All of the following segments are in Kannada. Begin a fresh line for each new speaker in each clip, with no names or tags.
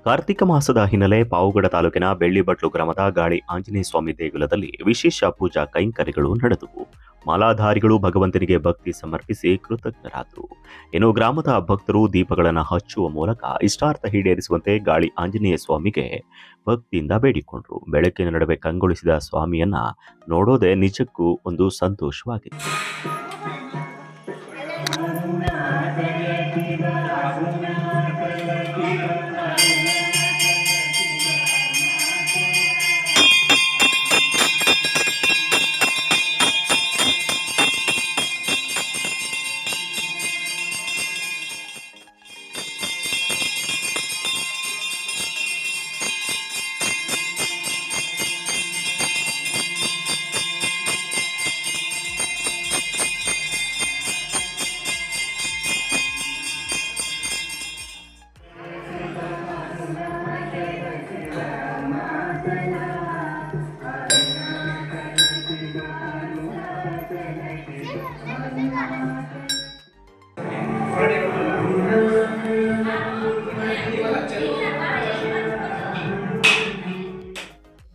ಕಾರ್ತಿಕ ಮಾಸದ ಹಿನ್ನೆಲೆ ಪಾವುಗಡ ತಾಲೂಕಿನ ಬೆಳ್ಳಿಬಟ್ಲು ಗ್ರಾಮದ ಗಾಳಿ ಆಂಜನೇಯ ಸ್ವಾಮಿ ದೇಗುಲದಲ್ಲಿ ವಿಶೇಷ ಪೂಜಾ ಕೈಂಕರ್ಯಗಳು ನಡೆದವು. ಮಾಲಾಧಾರಿಗಳು ಭಗವಂತನಿಗೆ ಭಕ್ತಿ ಸಮರ್ಪಿಸಿ ಕೃತಜ್ಞರಾದರು. ಇನ್ನು ಗ್ರಾಮದ ಭಕ್ತರು ದೀಪಗಳನ್ನು ಹಚ್ಚುವ ಮೂಲಕ ಇಷ್ಟಾರ್ಥ ಈಡೇರಿಸುವಂತೆ ಗಾಳಿ ಆಂಜನೇಯ ಸ್ವಾಮಿಗೆ ಭಕ್ತಿಯಿಂದ ಬೇಡಿಕೊಂಡರು. ಬೆಳಕಿನ ನಡುವೆ ಕಂಗೊಳಿಸಿದ ಸ್ವಾಮಿಯನ್ನ ನೋಡೋದೇ ನಿಜಕ್ಕೂ ಒಂದು ಸಂತೋಷವಾಗಿತ್ತು.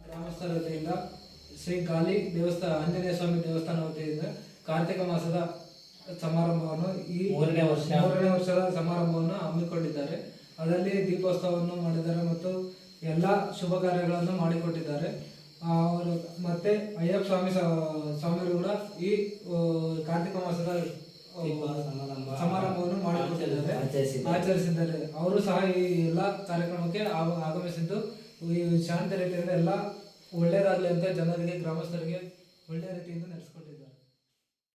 ಗ್ರಾಮಸ್ಥರ ವತಿಯಿಂದ ಶ್ರೀ ಗಾಲಿ ದೇವಸ್ಥಾನ ಆಂಜನೇಯ ಸ್ವಾಮಿ ದೇವಸ್ಥಾನ ವತಿಯಿಂದ ಕಾರ್ತಿಕ ಮಾಸದ ಸಮಾರಂಭವನ್ನು ಈ ಮೂರನೇ ವರ್ಷದ ಸಮಾರಂಭವನ್ನು ಹಮ್ಮಿಕೊಂಡಿದ್ದಾರೆ. ಅದರಲ್ಲಿ ದೀಪೋತ್ಸವವನ್ನು ಮಾಡಿದ್ದಾರೆ ಮತ್ತು ಎಲ್ಲ ಶುಭ ಕಾರ್ಯಗಳನ್ನು ಮಾಡಿಕೊಟ್ಟಿದ್ದಾರೆ. ಅವರು ಮತ್ತೆ ಅಯ್ಯಪ್ಪ ಸ್ವಾಮಿಗಳು ಕೂಡ ಈ ಕಾರ್ತಿಕ ಮಾಸದ ಸಮಾರಂಭವನ್ನು ಮಾಡಿಕೊಟ್ಟಿದ್ದಾರೆ, ಆಚರಿಸಿದ್ದಾರೆ. ಅವರು ಸಹ ಈ ಎಲ್ಲ ಕಾರ್ಯಕ್ರಮಕ್ಕೆ ಆಗಮಿಸಿದ್ದು ಈ ಶಾಂತ ರೀತಿಯಿಂದ ಎಲ್ಲ ಒಳ್ಳೆಯದಾಗಲಿ ಅಂತ ಜನರಿಗೆ, ಗ್ರಾಮಸ್ಥರಿಗೆ ಒಳ್ಳೆಯ ರೀತಿಯಿಂದ ನಡೆಸಿಕೊಟ್ಟಿದ್ದಾರೆ.